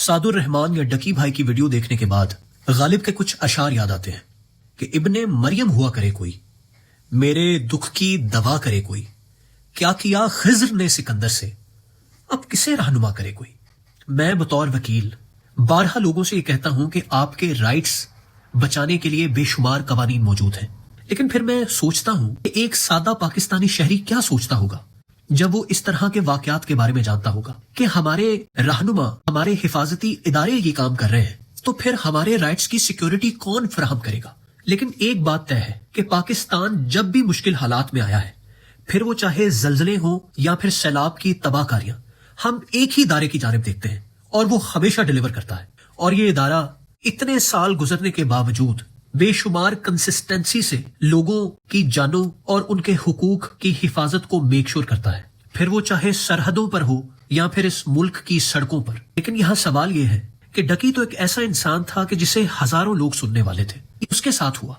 سعد الرحمان یا ڈکی بھائی کی ویڈیو دیکھنے کے بعد غالب کے کچھ اشعار یاد آتے ہیں کہ ابن مریم ہوا کرے کوئی، میرے دکھ کی دوا کرے کوئی، کیا خضر نے سکندر سے، اب کسے رہنما کرے کوئی۔ میں بطور وکیل بارہا لوگوں سے یہ کہتا ہوں کہ آپ کے رائٹس بچانے کے لیے بے شمار قوانین موجود ہیں، لیکن پھر میں سوچتا ہوں کہ ایک سادہ پاکستانی شہری کیا سوچتا ہوگا جب وہ اس طرح کے واقعات کے بارے میں جانتا ہوگا کہ ہمارے رہنما، ہمارے حفاظتی ادارے یہ کام کر رہے ہیں، تو پھر ہمارے رائٹس کی سیکیورٹی کون فراہم کرے گا۔ لیکن ایک بات طے ہے کہ پاکستان جب بھی مشکل حالات میں آیا ہے، پھر وہ چاہے زلزلے ہوں یا پھر سیلاب کی تباہ کاریاں، ہم ایک ہی ادارے کی جانب دیکھتے ہیں اور وہ ہمیشہ ڈیلیور کرتا ہے۔ اور یہ ادارہ اتنے سال گزرنے کے باوجود بے شمار کنسسٹنسی سے لوگوں کی جانوں اور ان کے حقوق کی حفاظت کو میک شور کرتا ہے، پھر وہ چاہے سرحدوں پر ہو یا پھر اس ملک کی سڑکوں پر۔ لیکن یہاں سوال یہ ہے کہ ڈکی تو ایک ایسا انسان تھا کہ جسے ہزاروں لوگ سننے والے تھے، اس کے ساتھ ہوا۔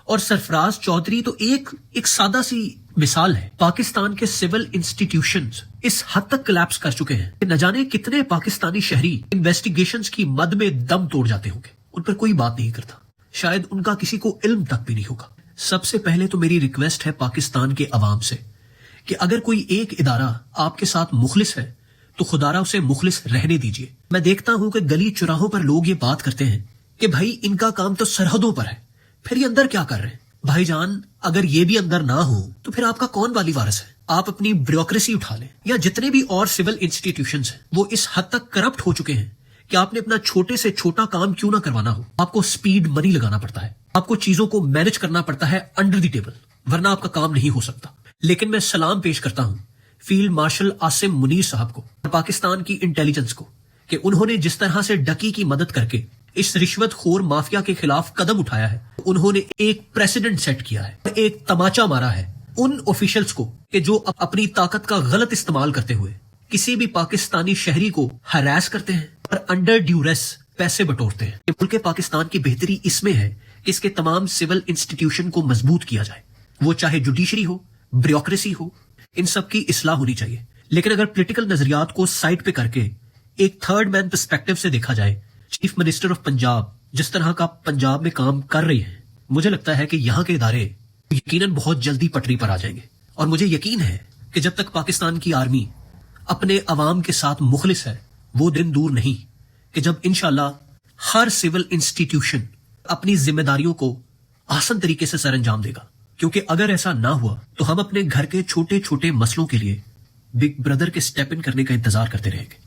اور سرفراز چودھری تو ایک سادہ سی مثال ہے۔ پاکستان کے سول انسٹیٹیوشنز اس حد تک کلیپس کر چکے ہیں کہ نہ جانے کتنے پاکستانی شہری انویسٹیگیشنز کی مد میں دم توڑ جاتے ہوں گے، ان پر کوئی بات نہیں کرتا، شاید ان کا کسی کو علم تک بھی نہیں ہوگا۔ سب سے پہلے تو میری ریکویسٹ ہے پاکستان کے عوام سے کہ اگر کوئی ایک ادارہ آپ کے ساتھ مخلص ہے تو خدا را اسے مخلص رہنے دیجیے۔ میں دیکھتا ہوں کہ گلی چراہوں پر لوگ یہ بات کرتے ہیں کہ بھائی ان کا کام تو سرحدوں پر ہے، پھر یہ اندر کیا کر رہے ہیں؟ بھائی جان، اگر یہ بھی اندر نہ ہو تو پھر آپ کا کون والی وارث ہے؟ آپ اپنی بیوروکریسی اٹھا لیں، یا جتنے بھی اور سول انسٹیٹیوشنز ہیں وہ اس حد تک کرپٹ ہو چکے ہیں کہ آپ نے اپنا چھوٹے سے چھوٹا کام کیوں نہ کروانا ہو، آپ کو سپیڈ منی لگانا پڑتا ہے، آپ کو چیزوں کو مینج کرنا پڑتا ہے انڈر دی ٹیبل، ورنہ آپ کا کام نہیں ہو سکتا۔ لیکن میں سلام پیش کرتا ہوں فیلڈ مارشل عاصم منیر صاحب کو اور پاکستان کی انٹیلیجنس کو کہ انہوں نے جس طرح سے ڈکی کی مدد کر کے اس رشوت خور مافیا کے خلاف قدم اٹھایا ہے، انہوں نے ایک پریسیڈنٹ سیٹ کیا ہے، ایک تماچا مارا ہے ان آفیشلز کو کہ جو اپنی طاقت کا غلط استعمال کرتے ہوئے کسی بھی پاکستانی شہری کو ہراس کرتے ہیں اور انڈر ڈیوریس پیسے بٹورتے ہیں۔ ملک پاکستان کی بہتری اس میں ہے کہ اس کے تمام سول انسٹیٹیوشن کو مضبوط کیا جائے، وہ چاہے جوڈیشری ہو، بیوروکریسی ہو، ان سب کی اصلاح ہونی چاہیے۔ لیکن اگر پولیٹیکل نظریات کو سائڈ پہ کر کے ایک تھرڈ مین پرسپیکٹو سے دیکھا جائے، چیف منسٹر آف پنجاب جس طرح کا پنجاب میں کام کر رہی ہے، مجھے لگتا ہے کہ یہاں کے ادارے یقیناً بہت جلدی پٹری پر آ جائیں گے۔ اور مجھے یقین ہے کہ جب تک پاکستان کی آرمی اپنے عوام کے ساتھ مخلص ہے، وہ دن دور نہیں کہ جب انشاءاللہ ہر سول انسٹیٹیوشن اپنی ذمہ داریوں کو آسان طریقے سے سر انجام دے گا۔ کیونکہ اگر ایسا نہ ہوا تو ہم اپنے گھر کے چھوٹے چھوٹے مسئلوں کے لیے بگ بردر کے سٹیپ ان کرنے کا انتظار کرتے رہیں گے۔